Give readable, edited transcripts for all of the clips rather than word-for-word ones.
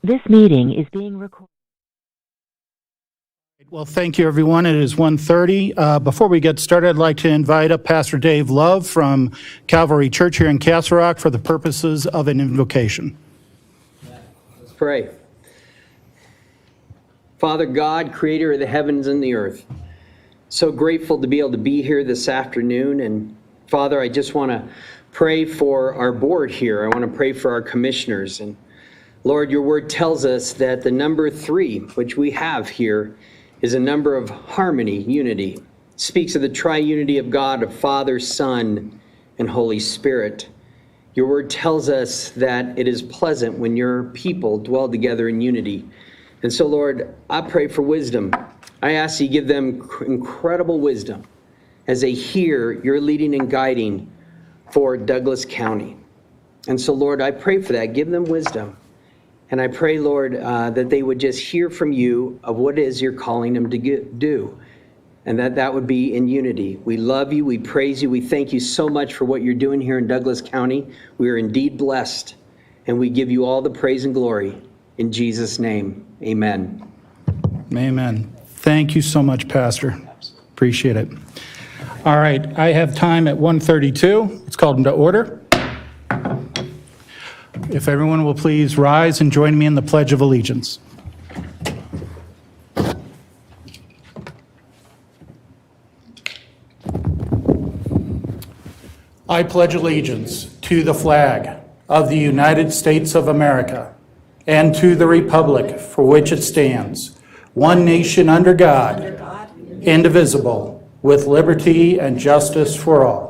This meeting is being recorded. Well, thank you, everyone. It is 1:30. Before we get started, I'd like to invite up Pastor Dave Love from Calvary Church here in Castle Rock for the purposes of an invocation. Let's pray. Father God, creator of the heavens and the earth, so grateful to be able to be here this afternoon. And Father, I just want to pray for our board here. I want to pray for our commissioners. And Lord, your word tells us that the number 3, which we have here, is a number of harmony, unity. It speaks of the triunity of God, of Father, Son, and Holy Spirit. Your word tells us that it is pleasant when your people dwell together in unity. And so, Lord, I pray for wisdom. I ask you give them incredible wisdom as they hear your leading and guiding for Douglas County. And so, Lord, I pray for that. Give them wisdom. And I pray, Lord, that they would just hear from you of what it is you're calling them to do, and that would be in unity. We love you. We praise you. We thank you so much for what you're doing here in Douglas County. We are indeed blessed, and we give you all the praise and glory. In Jesus' name, amen. Amen. Thank you so much, Pastor. Appreciate it. All right, I have time at 1:32. Let's call them to order. If everyone will please rise and join me in the Pledge of Allegiance. I pledge allegiance to the flag of the United States of America and to the republic for which it stands, one nation under God, indivisible, with liberty and justice for all.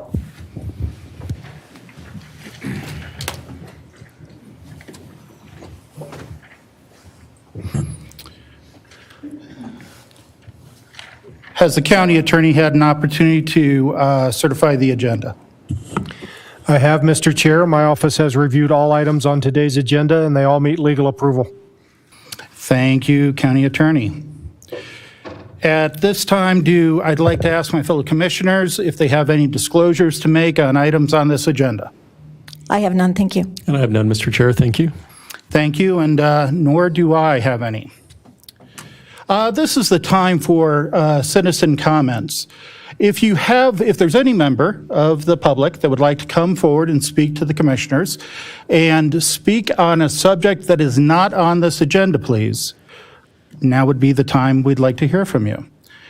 Has the county attorney had an opportunity to certify the agenda? I have, Mr. Chair. My office has reviewed all items on today's agenda, and they all meet legal approval. Thank you, County Attorney. At this time, I'd like to ask my fellow commissioners if they have any disclosures to make on items on this agenda. I have none, thank you. And I have none, Mr. Chair, thank you. Thank you, and nor do I have any. This is the time for citizen comments. If there's any member of the public that would like to come forward and speak to the commissioners and speak on a subject that is not on this agenda, please, now would be the time we'd like to hear from you.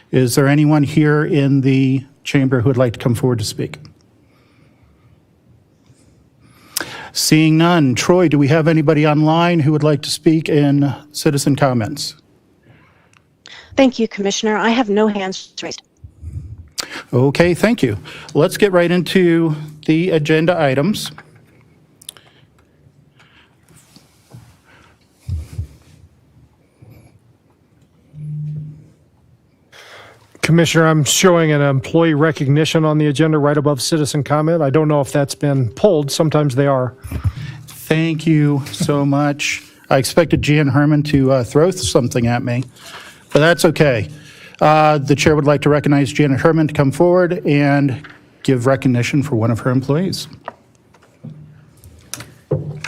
Is there anyone here in the chamber who would like to come forward to speak? Seeing none. Troy, do we have anybody online who would like to speak in citizen comments? Thank you, Commissioner. I have no hands raised. Okay, thank you. Let's get right into the agenda items. Commissioner, I'm showing an employee recognition on the agenda right above citizen comment. I don't know if that's been pulled. Sometimes they are. Thank you so much. I expected Jan Herman to throw something at me, but that's okay. The chair would like to recognize Janet Herman to come forward and give recognition for one of her employees.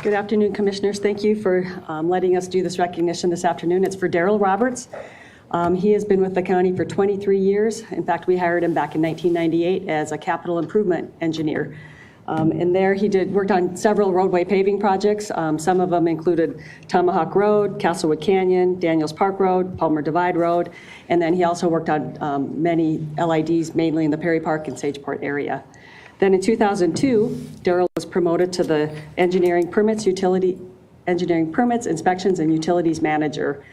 Good afternoon, Commissioners. Thank you for letting us do this recognition this afternoon. It's for Daryl Roberts. He has been with the county for 23 years. In fact, we hired him back in 1998 as a capital improvement engineer. And there he worked on several roadway paving projects. Some of them included Tomahawk Road, Castlewood Canyon, Daniels Park Road, Palmer Divide Road, and then he also worked on many LIDs, mainly in the Perry Park and Sageport area. Then in 2002, Daryl was promoted to the engineering permits, inspections, and utilities manager.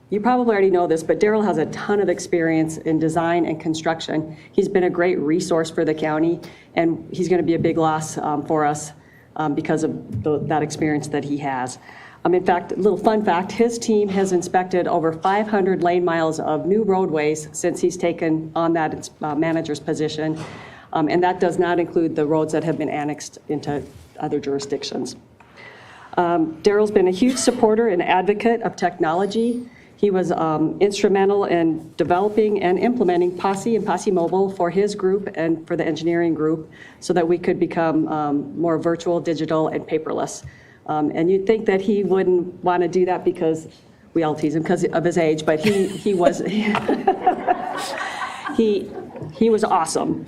You probably already know this, but Daryl has a ton of experience in design and construction. He's been a great resource for the county, and he's going to be a big loss for us because of that experience that he has. In fact, a little fun fact, his team has inspected over 500 lane miles of new roadways since he's taken on that manager's position, and that does not include the roads that have been annexed into other jurisdictions. Daryl's been a huge supporter and advocate of technology. He was instrumental in developing and implementing Posse and Posse Mobile for his group and for the engineering group so that we could become more virtual, digital, and paperless. And you'd think that he wouldn't want to do that because we all tease him because of his age, but he was he was awesome.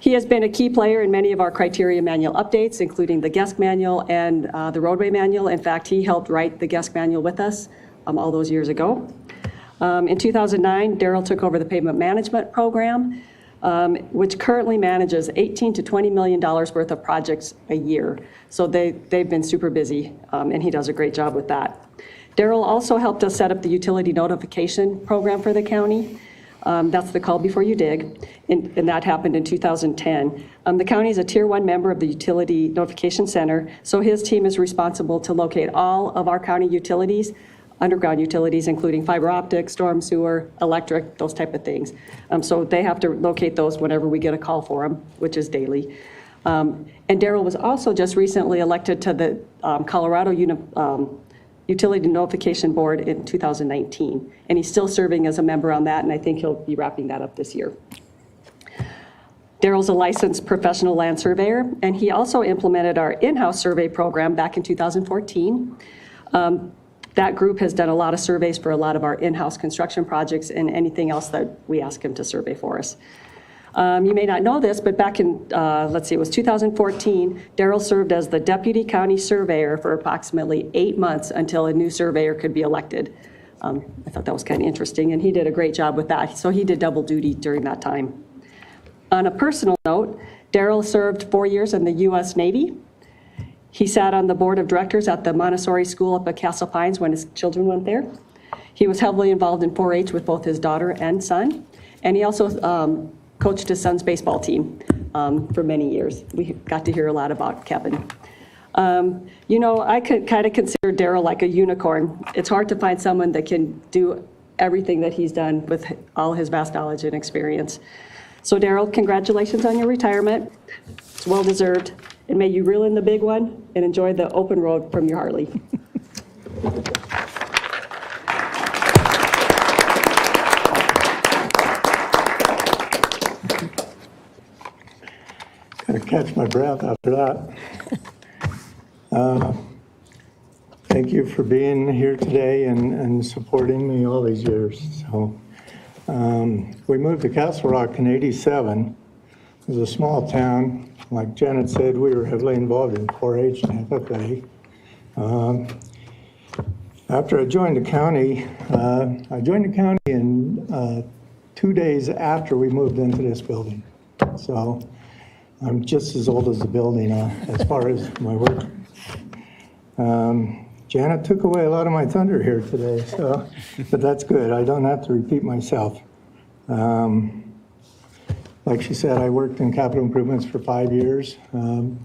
He has been a key player in many of our criteria manual updates, including the guest manual and the roadway manual. In fact, he helped write the guest manual with us all those years ago. In 2009, Daryl took over the pavement management program, which currently manages $18 to $20 million worth of projects a year. So they've been super busy, and he does a great job with that. Daryl also helped us set up the utility notification program for the county. That's the Call Before You Dig, and that happened in 2010. The county is a Tier 1 member of the Utility Notification Center, so his team is responsible to locate all of our county utilities, underground utilities, including fiber optic, storm sewer, electric, those type of things. So they have to locate those whenever we get a call for them, which is daily. And Daryl was also just recently elected to the Colorado Utility Notification Board in 2019, and he's still serving as a member on that, and I think he'll be wrapping that up this year. Daryl's a licensed professional land surveyor, and he also implemented our in-house survey program back in 2014. That group has done a lot of surveys for a lot of our in-house construction projects and anything else that we ask him to survey for us. You may not know this, but back in, it was 2014, Daryl served as the deputy county surveyor for approximately 8 months until a new surveyor could be elected. I thought that was kind of interesting, and he did a great job with that. So he did double duty during that time. On a personal note, Daryl served 4 years in the U.S. Navy. He sat on the board of directors at the Montessori School up at Castle Pines when his children went there. He was heavily involved in 4-H with both his daughter and son, and he also coached his son's baseball team for many years. We got to hear a lot about Kevin. I could kind of consider Daryl like a unicorn. It's hard to find someone that can do everything that he's done with all his vast knowledge and experience. So Daryl, congratulations on your retirement. It's well-deserved. And may you reel in the big one and enjoy the open road from your Harley. Gotta catch my breath after that. Thank you for being here today and supporting me all these years. So, we moved to Castle Rock in '87. It was a small town. Like Janet said, we were heavily involved in 4-H and FFA. After I joined the county, in 2 days after we moved into this building. So I'm just as old as the building as far as my work. Janet took away a lot of my thunder here today, but that's good. I don't have to repeat myself. Like she said, I worked in capital improvements for 5 years,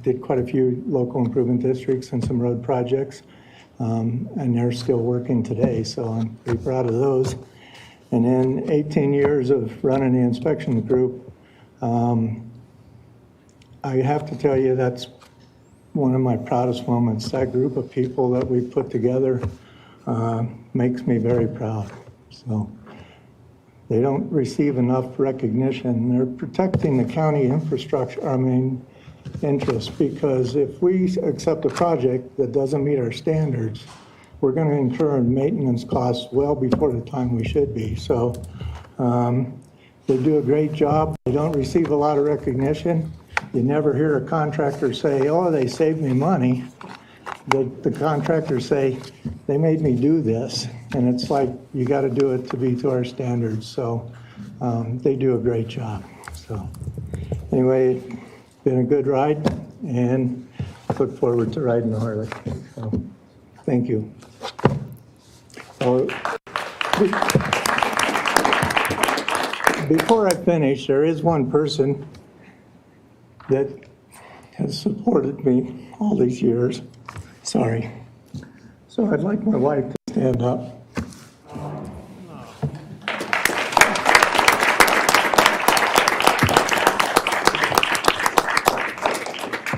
did quite a few local improvement districts and some road projects, and they're still working today, so I'm pretty proud of those. And then 18 years of running the inspection group, I have to tell you that's one of my proudest moments. That group of people that we put together makes me very proud. So. They don't receive enough recognition. They're protecting the county infrastructure, interests, because if we accept a project that doesn't meet our standards, we're going to incur maintenance costs well before the time we should be. So they do a great job. They don't receive a lot of recognition. You never hear a contractor say, oh, they saved me money. The contractors say, they made me do this. And it's like, you got to do it to be to our standards. So they do a great job. So anyway, it's been a good ride, and look forward to riding the Harley. So thank you. Before I finish, there is one person that has supported me all these years. Sorry. So I'd like my wife to stand up.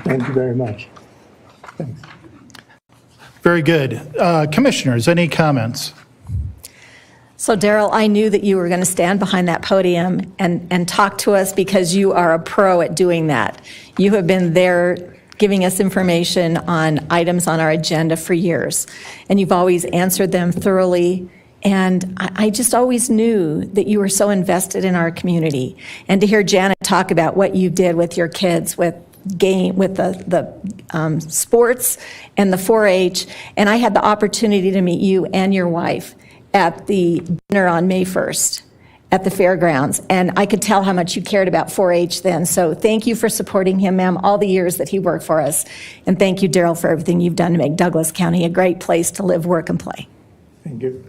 Thank you very much. Thanks. Very good. Commissioners, any comments? So Daryl, I knew that you were going to stand behind that podium and talk to us because you are a pro at doing that. You have been there giving us information on items on our agenda for years. And you've always answered them thoroughly. And I just always knew that you were so invested in our community. And to hear Janet talk about what you did with your kids, with the sports and the 4-H, and I had the opportunity to meet you and your wife at the dinner on May 1st at the fairgrounds, and I could tell how much you cared about 4-H then. So thank you for supporting him, ma'am, all the years that he worked for us. And thank you, Daryl, for everything you've done to make Douglas County a great place to live, work, and play. Thank you.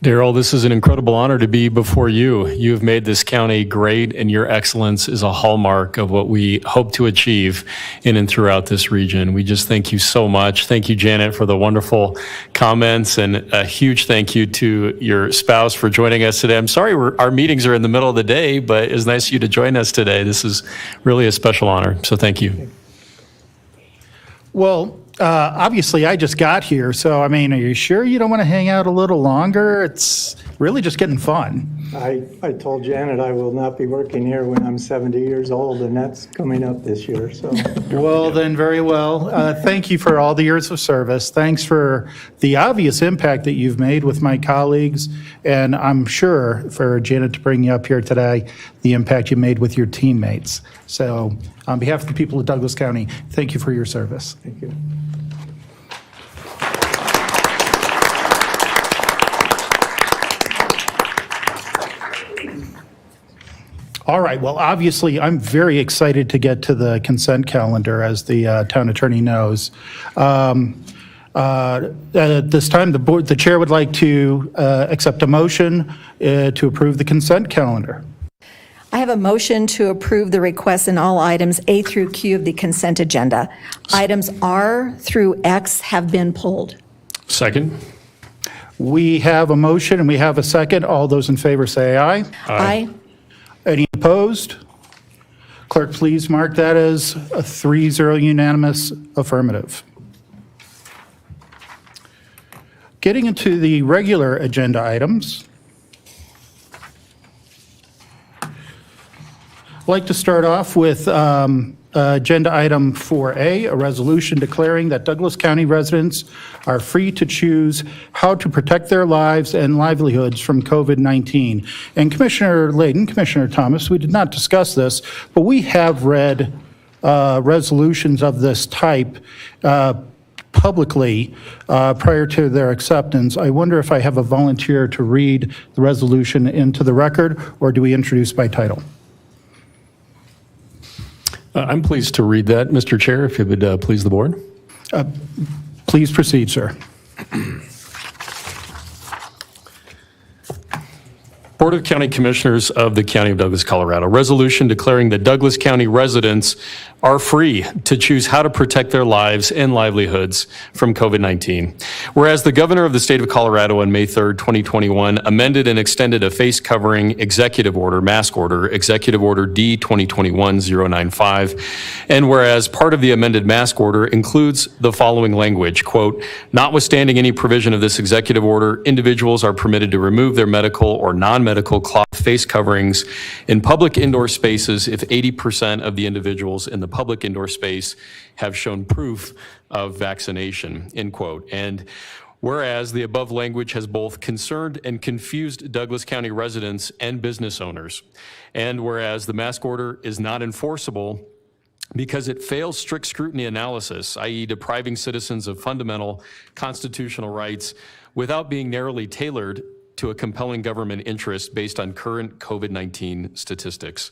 Daryl, this is an incredible honor to be before you. You have made this county great, and your excellence is a hallmark of what we hope to achieve in and throughout this region. We just thank you so much. Thank you, Janet, for the wonderful comments, and a huge thank you to your spouse for joining us today. I'm sorry our meetings are in the middle of the day, but it's nice of you to join us today. This is really a special honor, so thank you. Well, obviously, I just got here, so, I mean, are you sure you don't want to hang out a little longer? It's really just getting fun. I told Janet I will not be working here when I'm 70 years old, and that's coming up this year, so. Well, then, very well. Thank you for all the years of service. Thanks for the obvious impact that you've made with my colleagues, and I'm sure for Janet to bring you up here today, the impact you made with your teammates. So, on behalf of the people of Douglas County, thank you for your service. Thank you. All right, well, obviously, I'm very excited to get to the consent calendar, as the town attorney knows. At this time, the chair would like to accept a motion to approve the consent calendar. I have a motion to approve the requests in all items A through Q of the consent agenda. Items R through X have been pulled. Second? We have a motion and we have a second. All those in favor say aye. Aye. Any opposed? Clerk, please mark that as a 3-0 unanimous affirmative. Getting into the regular agenda items, I'd like to start off with agenda item 4A, a resolution declaring that Douglas County residents are free to choose how to protect their lives and livelihoods from COVID-19. And Commissioner Layden, Commissioner Thomas, we did not discuss this, but we have read resolutions of this type publicly prior to their acceptance. I wonder if I have a volunteer to read the resolution into the record, or do we introduce by title? I'm pleased to read that, Mr. Chair, if it would please the board. Please proceed, sir. Board of County Commissioners of the County of Douglas, Colorado. Resolution declaring that Douglas County residents are free to choose how to protect their lives and livelihoods from COVID-19. Whereas the governor of the state of Colorado on May 3rd, 2021, amended and extended a face covering executive order, mask order, Executive Order D 2021-095. And whereas part of the amended mask order includes the following language, quote, notwithstanding any provision of this executive order, individuals are permitted to remove their medical or non-medical cloth face coverings in public indoor spaces if 80% of the individuals in the public indoor space have shown proof of vaccination, end quote. And whereas the above language has both concerned and confused Douglas County residents and business owners, and whereas the mask order is not enforceable because it fails strict scrutiny analysis, i.e. depriving citizens of fundamental constitutional rights without being narrowly tailored to a compelling government interest based on current COVID-19 statistics.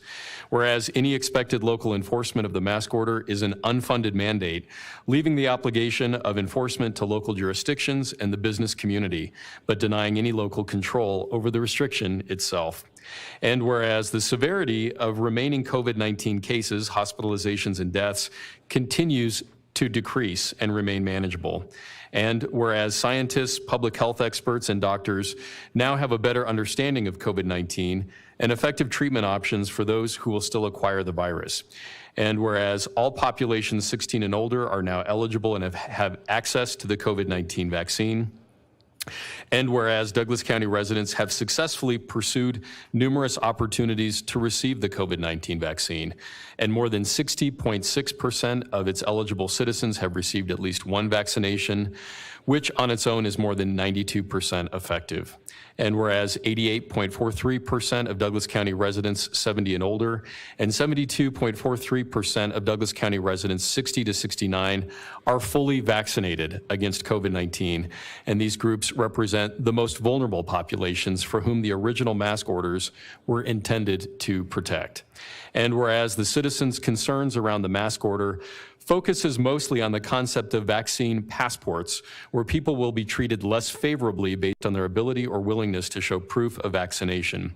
Whereas any expected local enforcement of the mask order is an unfunded mandate, leaving the obligation of enforcement to local jurisdictions and the business community, but denying any local control over the restriction itself. And whereas the severity of remaining COVID-19 cases, hospitalizations, and deaths continues to decrease and remain manageable. And whereas scientists, public health experts, and doctors now have a better understanding of COVID-19 and effective treatment options for those who will still acquire the virus. And whereas all populations 16 and older are now eligible and have access to the COVID-19 vaccine. And whereas Douglas County residents have successfully pursued numerous opportunities to receive the COVID-19 vaccine, and more than 60.6% of its eligible citizens have received at least one vaccination, which on its own is more than 92% effective. And whereas 88.43% of Douglas County residents 70 and older, and 72.43% of Douglas County residents 60 to 69 are fully vaccinated against COVID-19, and these groups represent the most vulnerable populations for whom the original mask orders were intended to protect. And whereas the citizens' concerns around the mask order focuses mostly on the concept of vaccine passports, where people will be treated less favorably based on their ability or willingness to show proof of vaccination.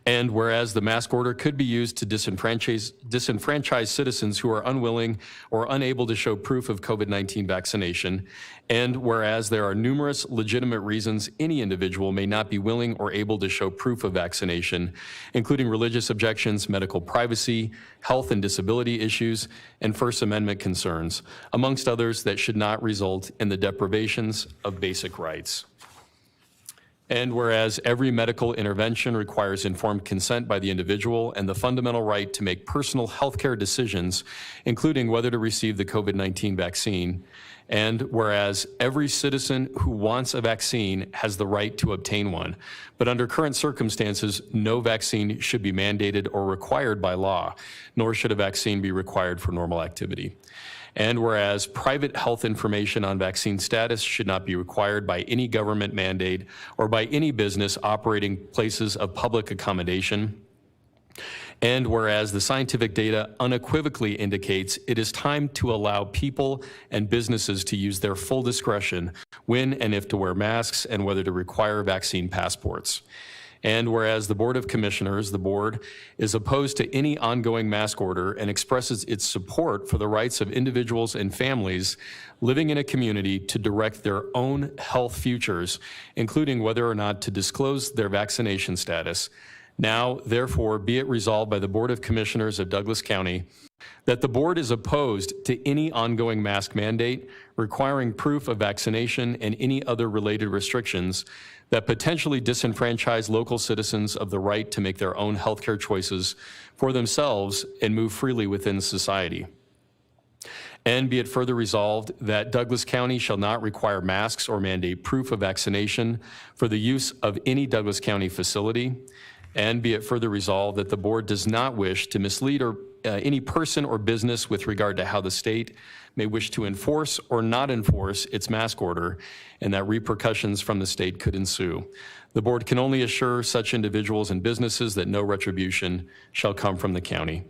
And whereas the mask order could be used to disenfranchise citizens who are unwilling or unable to show proof of COVID-19 vaccination, and whereas there are numerous legitimate reasons any individual may not be willing or able to show proof of vaccination, including religious objections, medical privacy, health and disability issues, and First Amendment concerns, amongst others that should not result in the deprivations of basic rights. And whereas every medical intervention requires informed consent by the individual and the fundamental right to make personal healthcare decisions, including whether to receive the COVID-19 vaccine, and whereas every citizen who wants a vaccine has the right to obtain one, but under current circumstances, no vaccine should be mandated or required by law, nor should a vaccine be required for normal activity. And whereas private health information on vaccine status should not be required by any government mandate or by any business operating places of public accommodation. And whereas the scientific data unequivocally indicates it is time to allow people and businesses to use their full discretion when and if to wear masks and whether to require vaccine passports. And whereas the Board of Commissioners, the board, is opposed to any ongoing mask order and expresses its support for the rights of individuals and families living in a community to direct their own health futures, including whether or not to disclose their vaccination status. Now, therefore, be it resolved by the Board of Commissioners of Douglas County that the board is opposed to any ongoing mask mandate requiring proof of vaccination and any other related restrictions that potentially disenfranchise local citizens of the right to make their own healthcare choices for themselves and move freely within society. And be it further resolved that Douglas County shall not require masks or mandate proof of vaccination for the use of any Douglas County facility. And be it further resolved that the board does not wish to mislead any person or business with regard to how the state may wish to enforce or not enforce its mask order, and that repercussions from the state could ensue. The board can only assure such individuals and businesses that no retribution shall come from the county.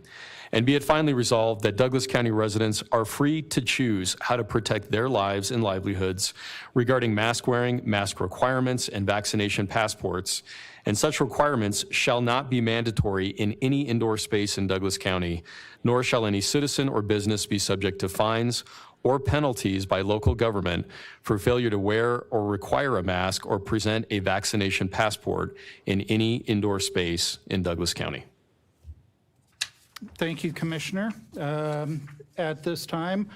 And be it finally resolved that Douglas County residents are free to choose how to protect their lives and livelihoods regarding mask wearing, mask requirements, and vaccination passports. And such requirements shall not be mandatory in any indoor space in Douglas County, nor shall any citizen or business be subject to fines or penalties by local government for failure to wear or require a mask or present a vaccination passport in any indoor space in Douglas County. Thank you, Commissioner. At this time,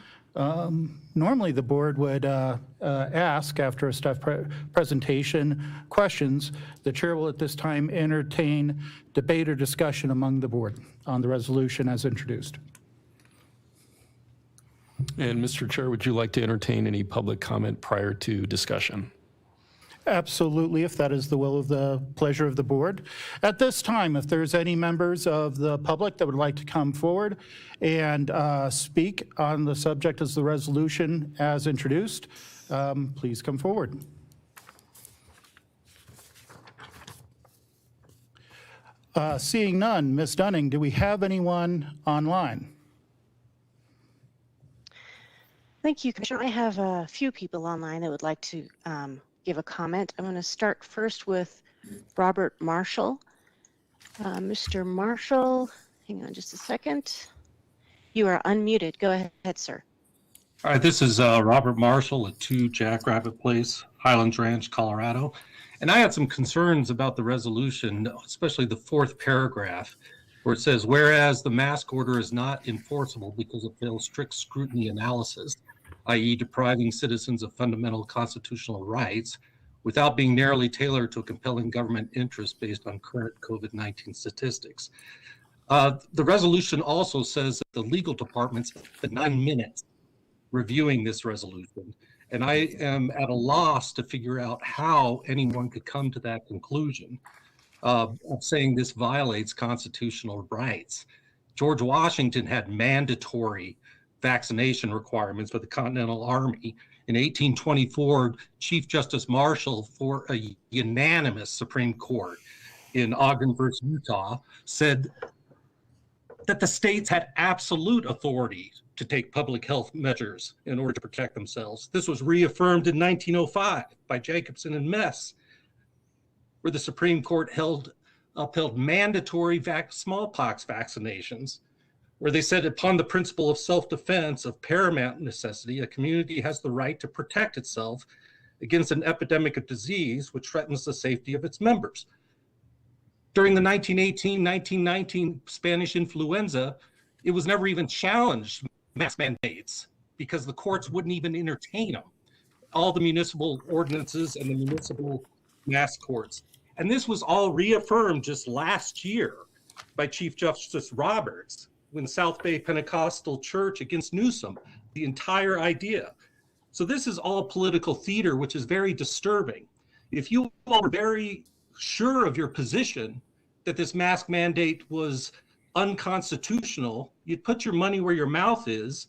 normally the board would ask after a staff presentation questions. The chair will at this time entertain debate or discussion among the board on the resolution as introduced. And Mr. Chair, would you like to entertain any public comment prior to discussion? Absolutely, if that is the will of the pleasure of the board. At this time, if there's any members of the public that would like to come forward and speak on the subject as the resolution as introduced, please come forward. Seeing none, Ms. Dunning, do we have anyone online? Thank you, Commissioner. I have a few people online that would like to give a comment. I'm going to start first with Robert Marshall. Mr. Marshall, hang on just a second. You are unmuted. Go ahead, sir. All right, this is Robert Marshall at 2 Jackrabbit Place, Highlands Ranch, Colorado. And I had some concerns about the resolution, especially the fourth paragraph, where it says, whereas the mask order is not enforceable because it fails strict scrutiny analysis. i.e. depriving citizens of fundamental constitutional rights without being narrowly tailored to a compelling government interest based on current COVID-19 statistics. The resolution also says that the legal department spent 9 minutes reviewing this resolution, and I am at a loss to figure out how anyone could come to that conclusion of saying this violates constitutional rights. George Washington had mandatory vaccination requirements for the Continental Army. In 1824, Chief Justice Marshall, for a unanimous Supreme Court in Ogden versus Utah, said that the states had absolute authority to take public health measures in order to protect themselves. This was reaffirmed in 1905 by Jacobson and Mess, where the Supreme Court upheld mandatory smallpox vaccinations, where they said, upon the principle of self-defense of paramount necessity, a community has the right to protect itself against an epidemic of disease which threatens the safety of its members. During the 1918-1919 Spanish influenza, it was never even challenged, mask mandates, because the courts wouldn't even entertain them. All the municipal ordinances and the municipal mask courts. And this was all reaffirmed just last year by Chief Justice Roberts when South Bay Pentecostal Church against Newsom, the entire idea. So this is all political theater, which is very disturbing. If you all are very sure of your position that this mask mandate was unconstitutional, you'd put your money where your mouth is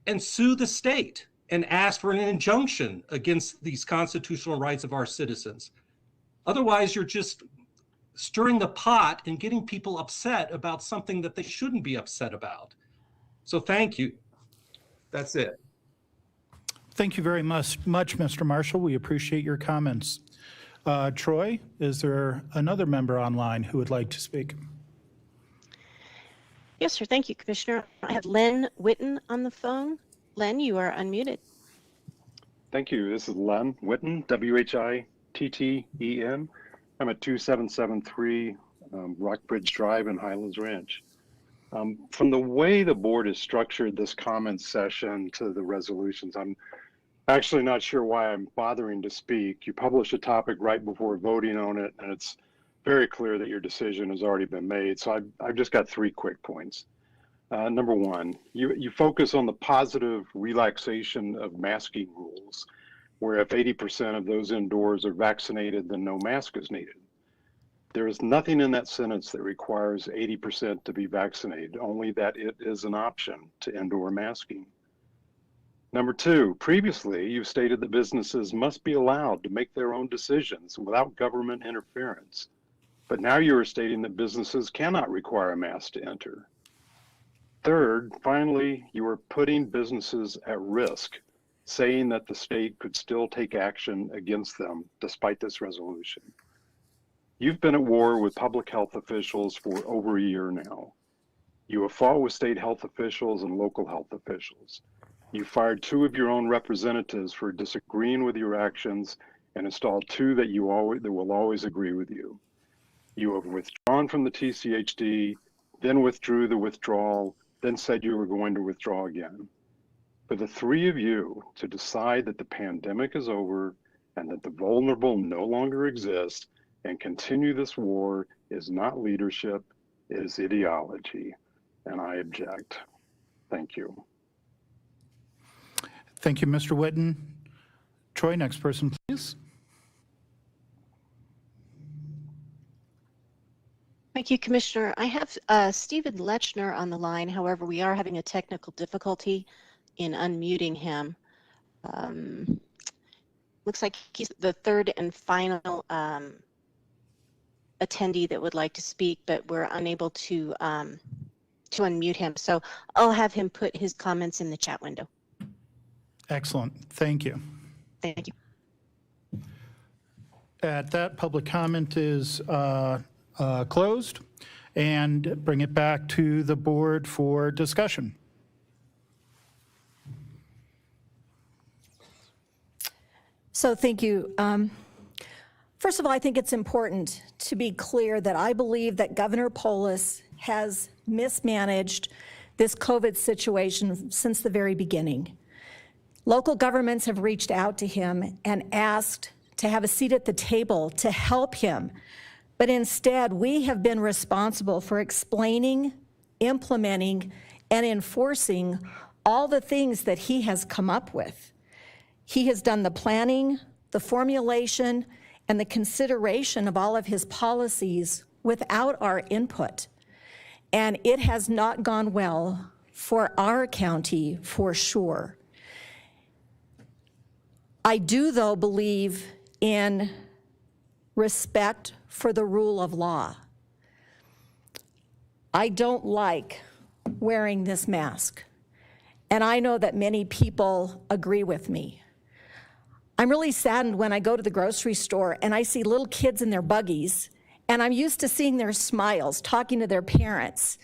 and sue the state and ask for an injunction against these constitutional rights of our citizens. Otherwise, you're just stirring the pot and getting people upset about something that they shouldn't be upset about. So thank you. That's it. Thank you very much, Mr. Marshall. We appreciate your comments. Troy, is there another member online who would like to speak? Yes, sir. Thank you, Commissioner. I have Len Witten on the phone. Len, you are unmuted. Thank you. This is Len Witten, W-H-I-T-T-E-N. I'm at 2773 Rockbridge Drive in Highlands Ranch. From the way the board has structured this comment session to the resolutions, I'm actually not sure why I'm bothering to speak. You publish a topic right before voting on it, and it's very clear that your decision has already been made. So I've just got 3 quick points. Number one, you focus on the positive relaxation of masking rules, where if 80% of those indoors are vaccinated, then no mask is needed. There is nothing in that sentence that requires 80% to be vaccinated, only that it is an option to indoor masking. Number two, previously you've stated that businesses must be allowed to make their own decisions without government interference. But now you are stating that businesses cannot require a mask to enter. Third, finally, you are putting businesses at risk, saying that the state could still take action against them despite this resolution. You've been at war with public health officials for over a year now. You have fought with state health officials and local health officials. You fired 2 of your own representatives for disagreeing with your actions and installed 2 that will always agree with you. You have withdrawn from the TCHD, then withdrew the withdrawal, then said you were going to withdraw again. For the 3 of you to decide that the pandemic is over and that the vulnerable no longer exist and continue this war is not leadership, it is ideology, and I object. Thank you. Thank you, Mr. Witten. Troy, next person, please. Thank you, Commissioner. I have Stephen Lechner on the line. However, we are having a technical difficulty in unmuting him. Looks like he's the 3rd and final attendee that would like to speak, but we're unable to unmute him. So I'll have him put his comments in the chat window. Excellent. Thank you. Thank you. At that, public comment is closed, and bring it back to the board for discussion. So thank you. First of all, I think it's important to be clear that I believe that Governor Polis has mismanaged this COVID situation since the very beginning. Local governments have reached out to him and asked to have a seat at the table to help him. But instead, we have been responsible for explaining, implementing, and enforcing all the things that he has come up with. He has done the planning, the formulation, and the consideration of all of his policies without our input. And it has not gone well for our county, for sure. I do, though, believe in respect for the rule of law. I don't like wearing this mask, and I know that many people agree with me. I'm really saddened when I go to the grocery store and I see little kids in their buggies, and I'm used to seeing their smiles, talking to their parents,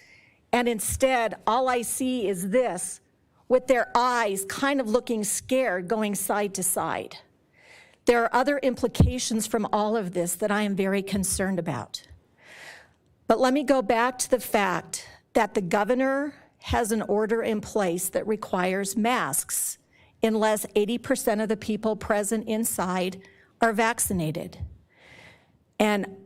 and instead, all I see is this, with their eyes kind of looking scared, going side to side. There are other implications from all of this that I am very concerned about. But let me go back to the fact that the governor has an order in place that requires masks unless 80% of the people present inside are vaccinated. And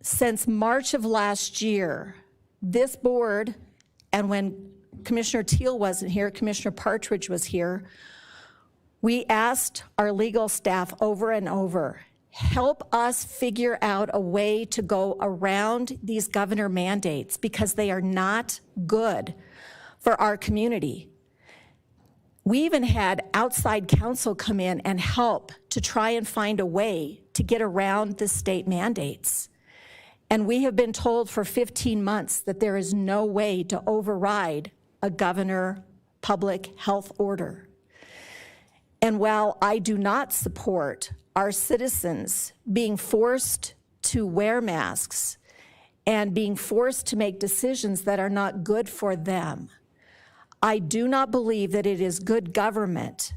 since March of last year, this board, and when Commissioner Teal wasn't here, Commissioner Partridge was here, we asked our legal staff over and over, help us figure out a way to go around these governor mandates because they are not good for our community. We even had outside counsel come in and help to try and find a way to get around the state mandates. And we have been told for 15 months that there is no way to override a governor public health order. And while I do not support our citizens being forced to wear masks and being forced to make decisions that are not good for them, I do not believe that it is good government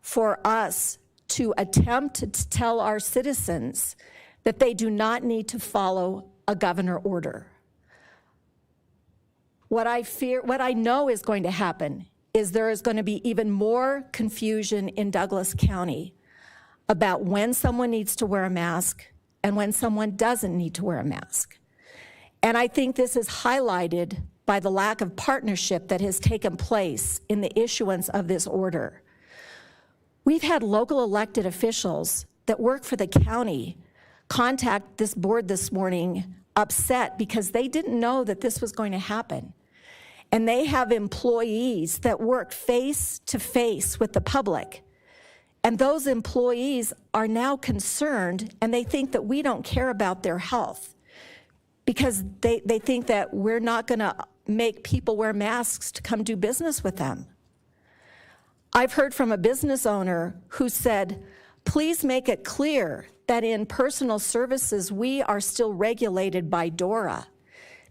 for us to attempt to tell our citizens that they do not need to follow a governor order. What I know is going to happen is there is going to be even more confusion in Douglas County about when someone needs to wear a mask and when someone doesn't need to wear a mask. And I think this is highlighted by the lack of partnership that has taken place in the issuance of this order. We've had local elected officials that work for the county contact this board this morning upset because they didn't know that this was going to happen. And they have employees that work face to face with the public. And those employees are now concerned, and they think that we don't care about their health because they think that we're not going to make people wear masks to come do business with them. I've heard from a business owner who said, please make it clear that in personal services, we are still regulated by DORA.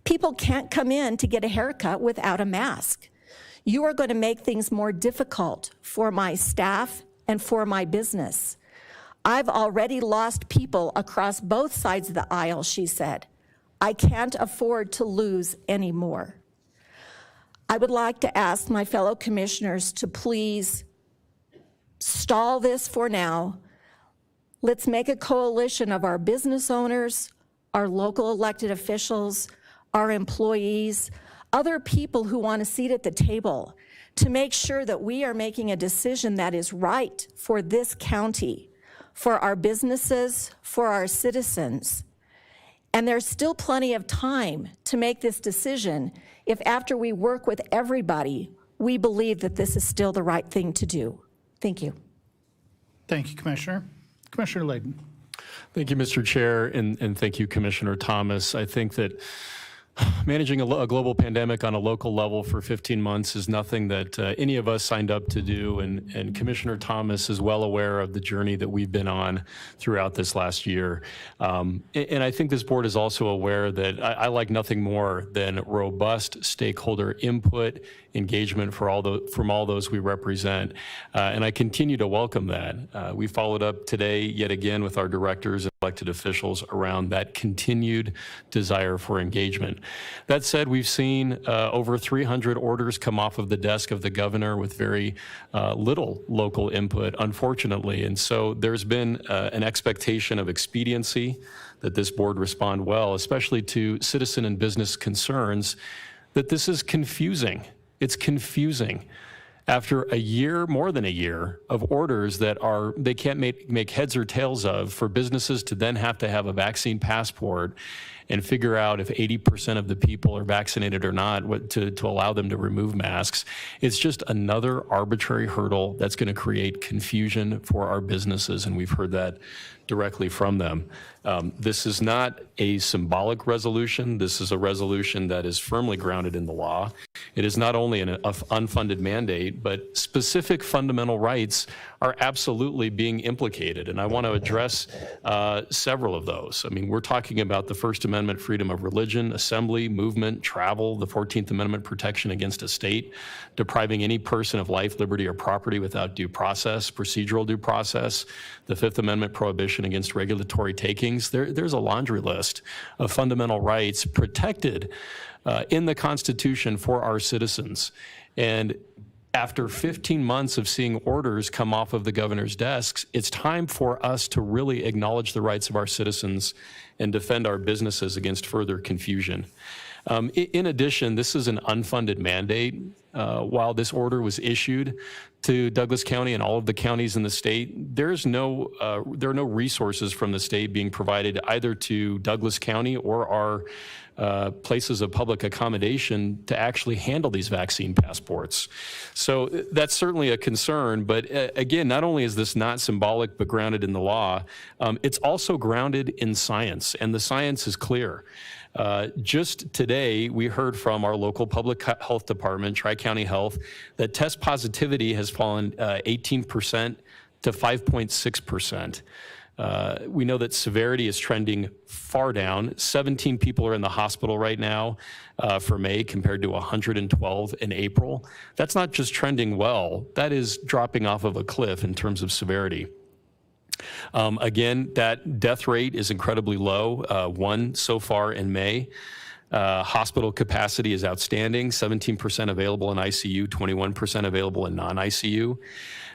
People can't come in to get a haircut without a mask. You are going to make things more difficult for my staff and for my business. I've already lost people across both sides of the aisle, she said. I can't afford to lose any more. I would like to ask my fellow commissioners to please stall this for now. Let's make a coalition of our business owners, our local elected officials, our employees, other people who want a seat at the table to make sure that we are making a decision that is right for this county, for our businesses, for our citizens. And there's still plenty of time to make this decision if after we work with everybody, we believe that this is still the right thing to do. Thank you. Thank you, Commissioner. Commissioner Layden. Thank you, Mr. Chair, and thank you, Commissioner Thomas. I think that managing a global pandemic on a local level for 15 months is nothing that any of us signed up to do, and Commissioner Thomas is well aware of the journey that we've been on throughout this last year. And I think this board is also aware that I like nothing more than robust stakeholder input, engagement from all those we represent, and I continue to welcome that. We followed up today yet again with our directors and elected officials around that continued desire for engagement. That said, we've seen over 300 orders come off of the desk of the governor with very little local input, unfortunately. And so there's been an expectation of expediency, that this board respond well, especially to citizen and business concerns, that this is confusing. It's confusing. After a year, more than a year, of orders that they can't make heads or tails of, for businesses to then have to have a vaccine passport and figure out if 80% of the people are vaccinated or not, to allow them to remove masks, it's just another arbitrary hurdle that's going to create confusion for our businesses, and we've heard that directly from them. This is not a symbolic resolution. This is a resolution that is firmly grounded in the law. It is not only an unfunded mandate, but specific fundamental rights are absolutely being implicated. And I want to address several of those. I mean, we're talking about the First Amendment freedom of religion, assembly, movement, travel, the 14th Amendment protection against a state depriving any person of life, liberty, or property without due process, procedural due process, the Fifth Amendment prohibition against regulatory takings. There's a laundry list of fundamental rights protected in the Constitution for our citizens. And after 15 months of seeing orders come off of the governor's desks, it's time for us to really acknowledge the rights of our citizens and defend our businesses against further confusion. In addition, this is an unfunded mandate. While this order was issued to Douglas County and all of the counties in the state, there are no resources from the state being provided either to Douglas County or our places of public accommodation to actually handle these vaccine passports. So that's certainly a concern. But again, not only is this not symbolic but grounded in the law, it's also grounded in science, and the science is clear. Just today, we heard from our local public health department, Tri-County Health, that test positivity has fallen 18% to 5.6%. We know that severity is trending far down. 17 people are in the hospital right now for May compared to 112 in April. That's not just trending well, that is dropping off of a cliff in terms of severity. Again, that death rate is incredibly low, 1 so far in May. Hospital capacity is outstanding, 17% available in ICU, 21% available in non-ICU.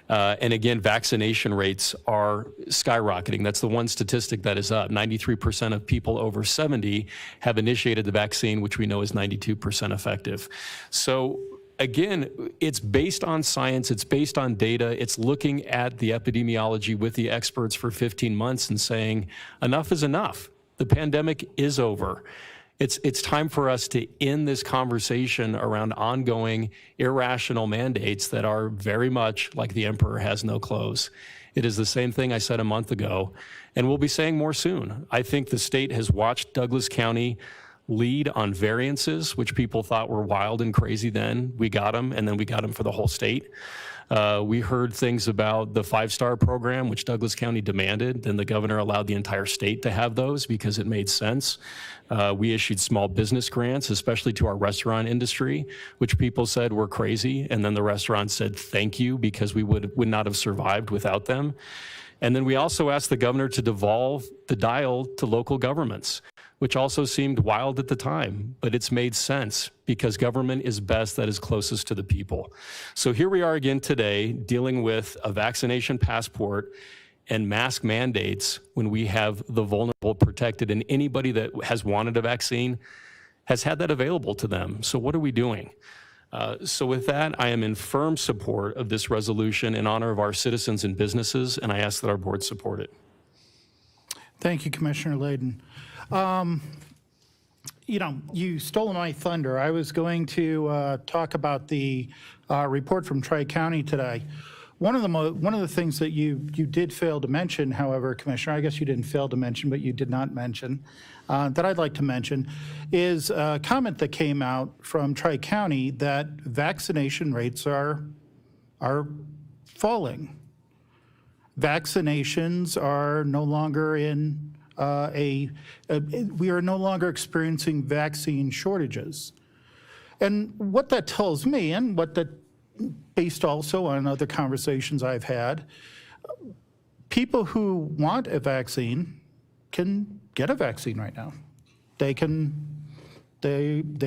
And again, vaccination rates are skyrocketing. That's the one statistic that is up. 93% of people over 70 have initiated the vaccine, which we know is 92% effective. So again, it's based on science, it's based on data, it's looking at the epidemiology with the experts for 15 months and saying, enough is enough. The pandemic is over. It's time for us to end this conversation around ongoing irrational mandates that are very much like the emperor has no clothes. It is the same thing I said a month ago, and we'll be saying more soon. I think the state has watched Douglas County lead on variances, which people thought were wild and crazy then. We got them, and then we got them for the whole state. We heard things about the 5-star program, which Douglas County demanded. Then the governor allowed the entire state to have those because it made sense. We issued small business grants, especially to our restaurant industry, which people said were crazy. And then the restaurants said, thank you, because we would not have survived without them. And then we also asked the governor to devolve the dial to local governments, which also seemed wild at the time, but it's made sense because government is best that is closest to the people. So here we are again today dealing with a vaccination passport and mask mandates when we have the vulnerable protected, and anybody that has wanted a vaccine has had that available to them. So what are we doing? So with that, I am in firm support of this resolution in honor of our citizens and businesses, and I ask that our board support it. Thank you, Commissioner Layden. You stole my thunder. I was going to talk about the report from Tri-County today. One of the things that you did fail to mention, however, Commissioner, I guess you didn't fail to mention, but you did not mention, that I'd like to mention, is a comment that came out from Tri-County that vaccination rates are falling. Vaccinations are no longer in we are no longer experiencing vaccine shortages. And what that tells me, and what that, based also on other conversations I've had, people who want a vaccine can get a vaccine right now. They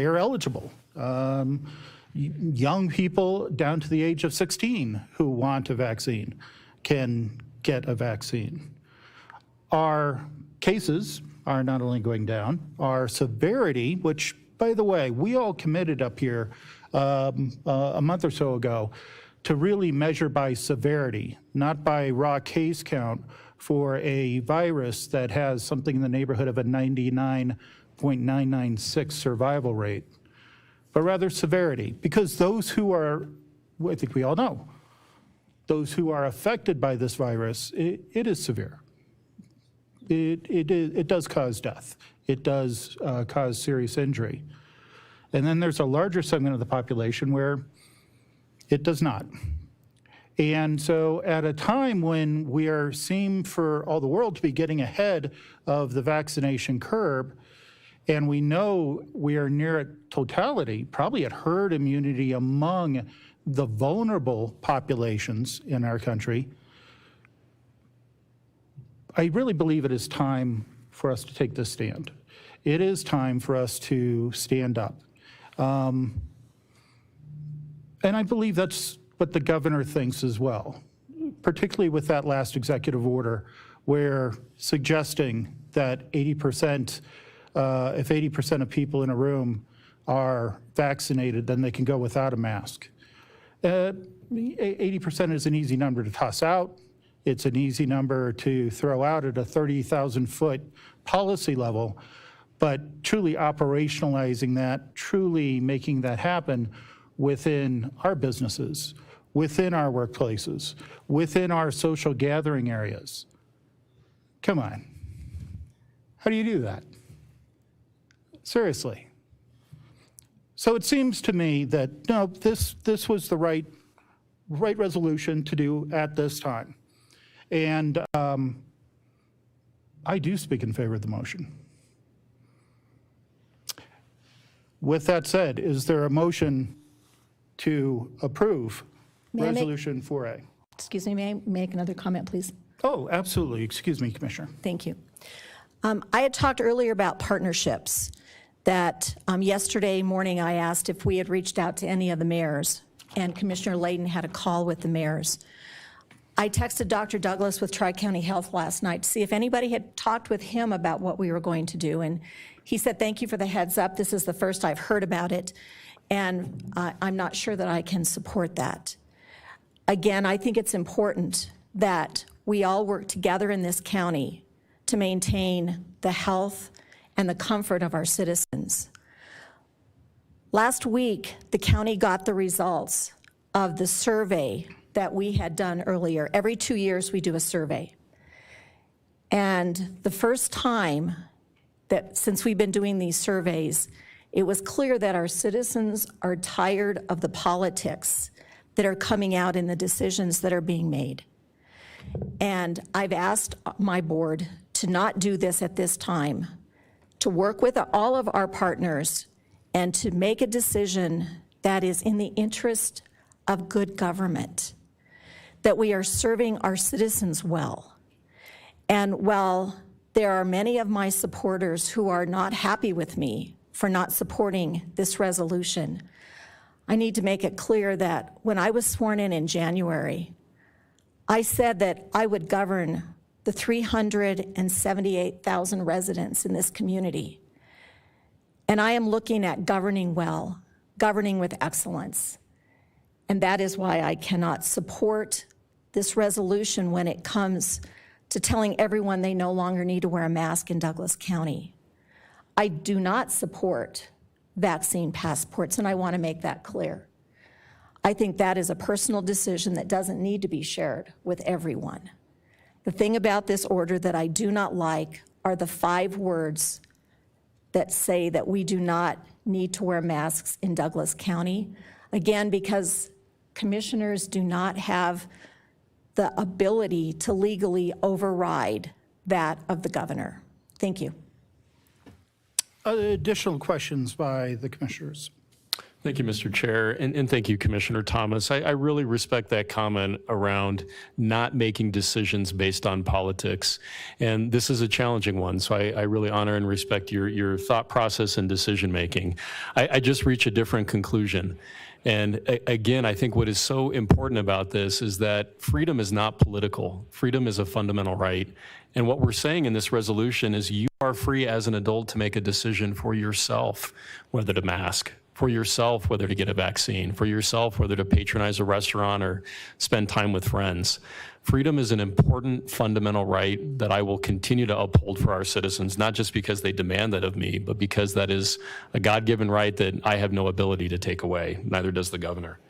are eligible. Young people down to the age of 16 who want a vaccine can get a vaccine. Our cases are not only going down, our severity, which, by the way, we all committed up here a month or so ago to really measure by severity, not by raw case count, for a virus that has something in the neighborhood of a 99.996 survival rate, but rather severity. Because those who are, I think we all know, those who are affected by this virus, it is severe. It does cause death. It does cause serious injury. And then there's a larger segment of the population where it does not. And so at a time when we seem for all the world to be getting ahead of the vaccination curve, and we know we are near at totality, probably at herd immunity among the vulnerable populations in our country, I really believe it is time for us to take this stand. It is time for us to stand up. And I believe that's what the governor thinks as well, particularly with that last executive order where suggesting that 80%, if 80% of people in a room are vaccinated, then they can go without a mask. 80% is an easy number to toss out. It's an easy number to throw out at a 30,000-foot policy level, but truly operationalizing that, truly making that happen within our businesses, within our workplaces, within our social gathering areas. Come on. How do you do that? Seriously. So it seems to me that, no, this was the right resolution to do at this time. And I do speak in favor of the motion. With that said, is there a motion to approve Resolution 4A? Excuse me, may I make another comment, please? Oh, absolutely. Excuse me, Commissioner. Thank you. I had talked earlier about partnerships, that yesterday morning I asked if we had reached out to any of the mayors, and Commissioner Layden had a call with the mayors. I texted Dr. Douglas with Tri-County Health last night to see if anybody had talked with him about what we were going to do, and he said, thank you for the heads up. This is the first I've heard about it, and I'm not sure that I can support that. Again, I think it's important that we all work together in this county to maintain the health and the comfort of our citizens. Last week, the county got the results of the survey that we had done earlier. Every 2 years, we do a survey. And the first time that, since we've been doing these surveys, it was clear that our citizens are tired of the politics that are coming out in the decisions that are being made. And I've asked my board to not do this at this time, to work with all of our partners and to make a decision that is in the interest of good government, that we are serving our citizens well. And while there are many of my supporters who are not happy with me for not supporting this resolution, I need to make it clear that when I was sworn in January, I said that I would govern the 378,000 residents in this community. And I am looking at governing well, governing with excellence. And that is why I cannot support this resolution when it comes to telling everyone they no longer need to wear a mask in Douglas County. I do not support vaccine passports, and I want to make that clear. I think that is a personal decision that doesn't need to be shared with everyone. The thing about this order that I do not like are the 5 words that say that we do not need to wear masks in Douglas County. Again, because commissioners do not have the ability to legally override that of the governor. Thank you. Additional questions by the commissioners? Thank you, Mr. Chair, and thank you, Commissioner Thomas. I really respect that comment around not making decisions based on politics, and this is a challenging one, so I really honor and respect your thought process and decision-making. I just reach a different conclusion, and again, I think what is so important about this is that freedom is not political. Freedom is a fundamental right, and what we're saying in this resolution is you are free as an adult to make a decision for yourself whether to mask, for yourself whether to get a vaccine, for yourself whether to patronize a restaurant or spend time with friends. Freedom is an important fundamental right that I will continue to uphold for our citizens, not just because they demand that of me, but because that is a God-given right that I have no ability to take away, neither does the governor.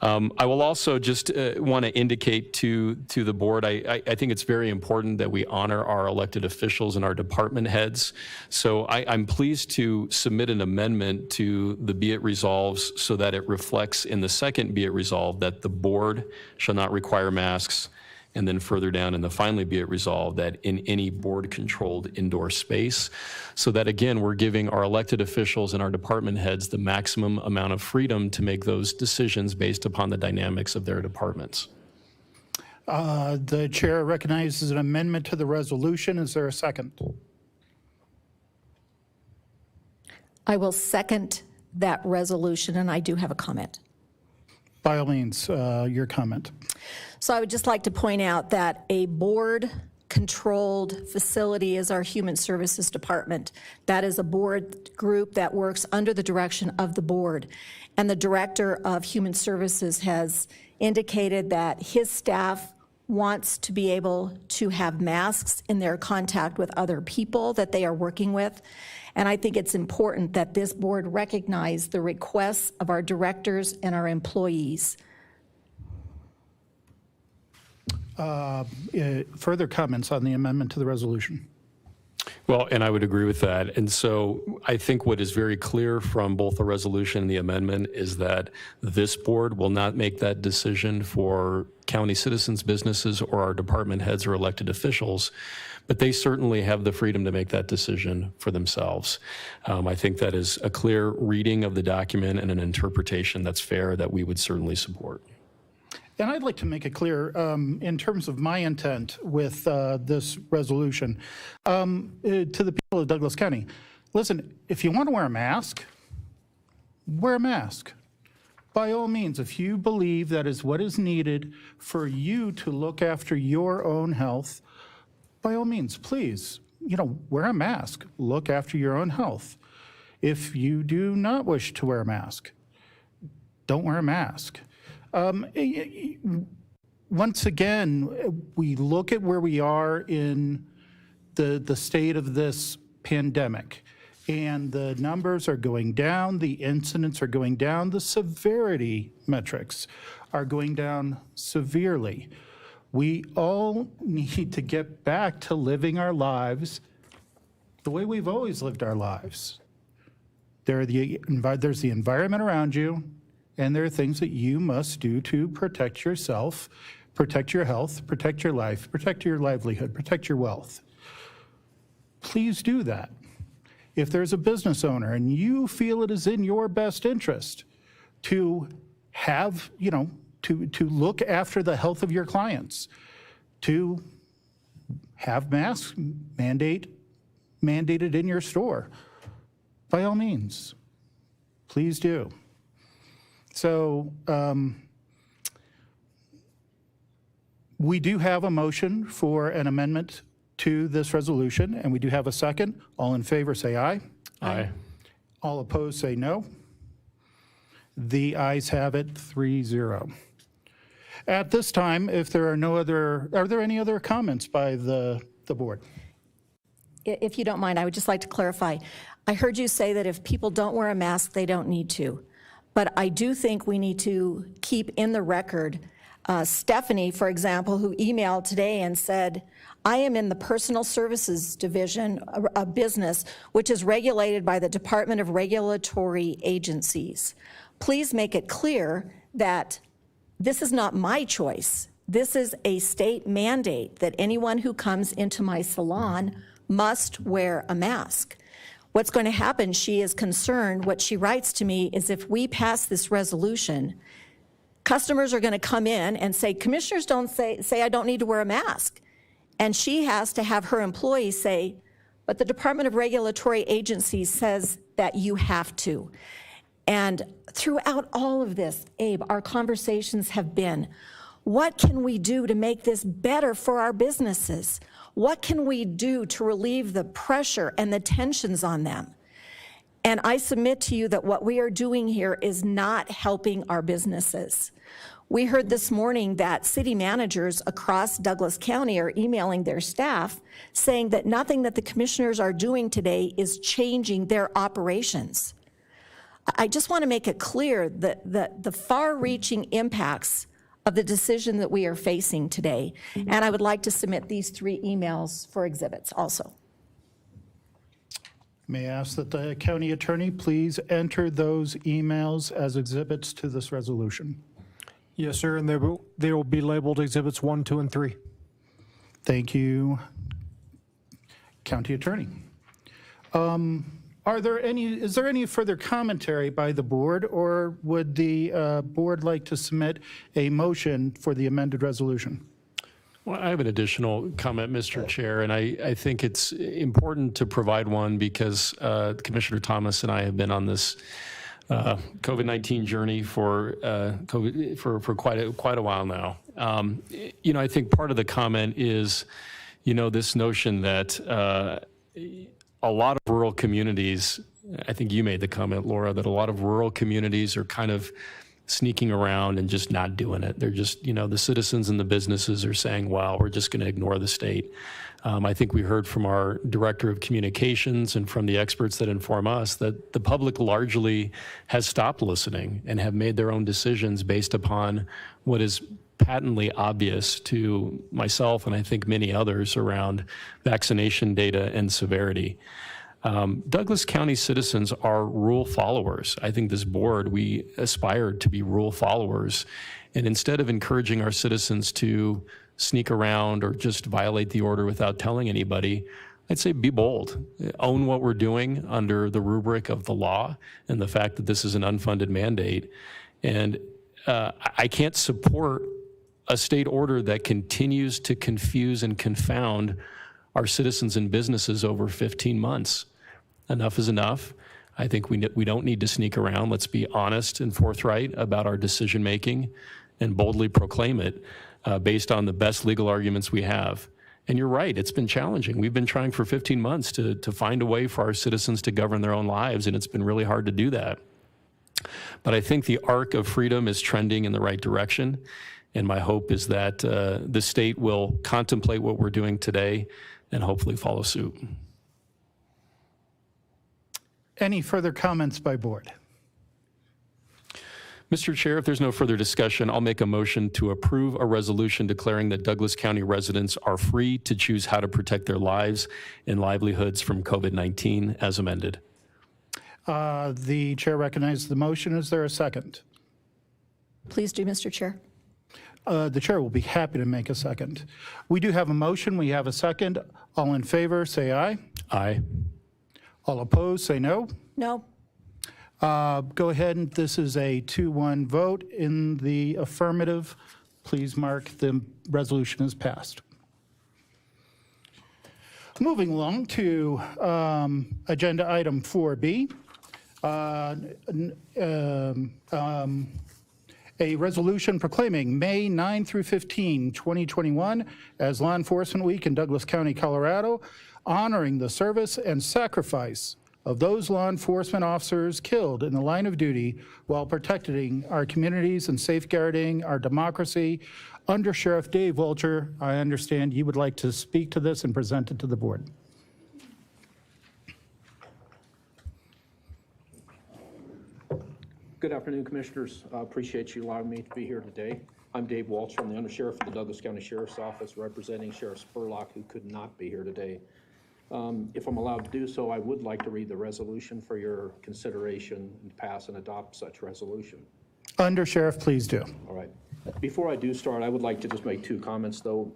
I will also just want to indicate to the board, I think it's very important that we honor our elected officials and our department heads. So I'm pleased to submit an amendment to the be it resolves so that it reflects in the second be it resolved that the board shall not require masks, and then further down in the finally be it resolved that in any board-controlled indoor space, so that again, we're giving our elected officials and our department heads the maximum amount of freedom to make those decisions based upon the dynamics of their departments. The chair recognizes an amendment to the resolution. Is there a second? I will second that resolution, and I do have a comment. By all means, your comment. So I would just like to point out that a board-controlled facility is our Human Services Department. That is a board group that works under the direction of the board. And the Director of Human Services has indicated that his staff wants to be able to have masks in their contact with other people that they are working with. And I think it's important that this board recognize the requests of our directors and our employees. Further comments on the amendment to the resolution? Well, and I would agree with that. And so I think what is very clear from both the resolution and the amendment is that this board will not make that decision for county citizens, businesses, or our department heads or elected officials, but they certainly have the freedom to make that decision for themselves. I think that is a clear reading of the document and an interpretation that's fair that we would certainly support. And I'd like to make it clear, in terms of my intent with this resolution, to the people of Douglas County, listen, if you want to wear a mask, wear a mask. By all means, if you believe that is what is needed for you to look after your own health, by all means, please, wear a mask, look after your own health. If you do not wish to wear a mask, don't wear a mask. Once again, we look at where we are in the state of this pandemic, and the numbers are going down, the incidents are going down, the severity metrics are going down severely. We all need to get back to living our lives the way we've always lived our lives. There's the environment around you, and there are things that you must do to protect yourself, protect your health, protect your life, protect your livelihood, protect your wealth. Please do that. If there's a business owner and you feel it is in your best interest to have, to look after the health of your clients, to have masks mandated in your store, by all means, please do. So we do have a motion for an amendment to this resolution, and we do have a second. All in favor, say aye. Aye. All opposed, say no. The ayes have it, 3-0. At this time, if there are there any other comments by the board? If you don't mind, I would just like to clarify. I heard you say that if people don't wear a mask, they don't need to. But I do think we need to keep in the record Stephanie, for example, who emailed today and said, I am in the personal services division, a business which is regulated by the Department of Regulatory Agencies. Please make it clear that this is not my choice. This is a state mandate that anyone who comes into my salon must wear a mask. what's going to happen, she is concerned, what she writes to me is if we pass this resolution, customers are going to come in and say, commissioners don't say I don't need to wear a mask. And she has to have her employees say, but the Department of Regulatory Agencies says that you have to. And throughout all of this, Abe, our conversations have been, what can we do to make this better for our businesses? What can we do to relieve the pressure and the tensions on them? And I submit to you that what we are doing here is not helping our businesses. We heard this morning that city managers across Douglas County are emailing their staff saying that nothing that the commissioners are doing today is changing their operations. I just want to make it clear that the far-reaching impacts of the decision that we are facing today, and I would like to submit these 3 emails for exhibits also. May I ask that the county attorney please enter those emails as exhibits to this resolution? Yes, sir, and they will be labeled exhibits 1, 2, and 3. Thank you, county attorney. Is there any further commentary by the board, or would the board like to submit a motion for the amended resolution? Well, I have an additional comment, Mr. Chair, and I think it's important to provide one because Commissioner Thomas and I have been on this COVID-19 journey for quite a while now. I think part of the comment is, this notion that a lot of rural communities, I think you made the comment, Laura, that a lot of rural communities are kind of sneaking around and just not doing it. They're just, the citizens and the businesses are saying, well, we're just going to ignore the state. I think we heard from our director of communications and from the experts that inform us that the public largely has stopped listening and have made their own decisions based upon what is patently obvious to myself and I think many others around vaccination data and severity. Douglas County citizens are rule followers. I think this board, we aspire to be rule followers. And instead of encouraging our citizens to sneak around or just violate the order without telling anybody, I'd say be bold. Own what we're doing under the rubric of the law and the fact that this is an unfunded mandate. And I can't support a state order that continues to confuse and confound our citizens and businesses over 15 months. Enough is enough. I think we don't need to sneak around. Let's be honest and forthright about our decision making and boldly proclaim it based on the best legal arguments we have. And you're right, it's been challenging. We've been trying for 15 months to find a way for our citizens to govern their own lives, and it's been really hard to do that. But I think the arc of freedom is trending in the right direction. And my hope is that the state will contemplate what we're doing today and hopefully follow suit. Any further comments by board? Mr. Chair, if there's no further discussion, I'll make a motion to approve a resolution declaring that Douglas County residents are free to choose how to protect their lives and livelihoods from COVID-19 as amended. The chair recognizes the motion. Is there a second? Please do, Mr. Chair. The chair will be happy to make a second. We do have a motion. We have a second. All in favor, say aye. Aye. All opposed, say no. No. Go ahead, and this is a 2-1 vote in the affirmative. Please mark the resolution as passed. Moving along to agenda item 4B. A resolution proclaiming May 9 through 15, 2021 as Law Enforcement Week in Douglas County, Colorado, honoring the service and sacrifice of those law enforcement officers killed in the line of duty while protecting our communities and safeguarding our democracy. Under Sheriff Dave Wolcher, I understand you would like to speak to this and present it to the board. Good afternoon, Commissioners. I appreciate you allowing me to be here today. I'm Dave Walsh. I'm the Undersheriff of the Douglas County Sheriff's Office, representing Sheriff Spurlock, who could not be here today. If I'm allowed to do so, I would like to read the resolution for your consideration and pass and adopt such resolution. Undersheriff, please do. All right. Before I do start, I would like to just make 2 comments, though.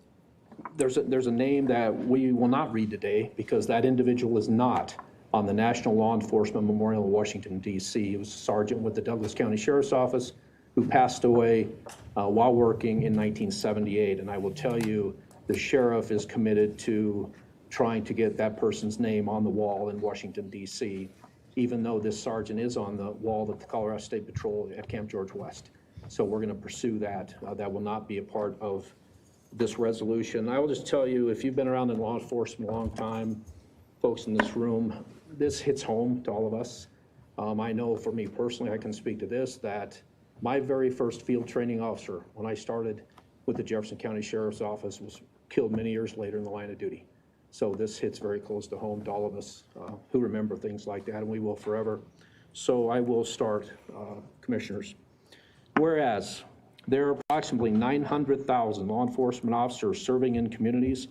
There's a name that we will not read today because that individual is not on the National Law Enforcement Memorial in Washington, D.C. He was a sergeant with the Douglas County Sheriff's Office who passed away while working in 1978. And I will tell you, the sheriff is committed to trying to get that person's name on the wall in Washington, D.C., even though this sergeant is on the wall of the Colorado State Patrol at Camp George West. So we're going to pursue that. That will not be a part of this resolution. I will just tell you, if you've been around in law enforcement a long time, folks in this room, this hits home to all of us. I know for me personally, I can speak to this, that my very first field training officer, when I started with the Jefferson County Sheriff's Office, was killed many years later in the line of duty. So this hits very close to home to all of us who remember things like that, and we will forever. So I will start, Commissioners. Whereas there are approximately 900,000 law enforcement officers serving in communities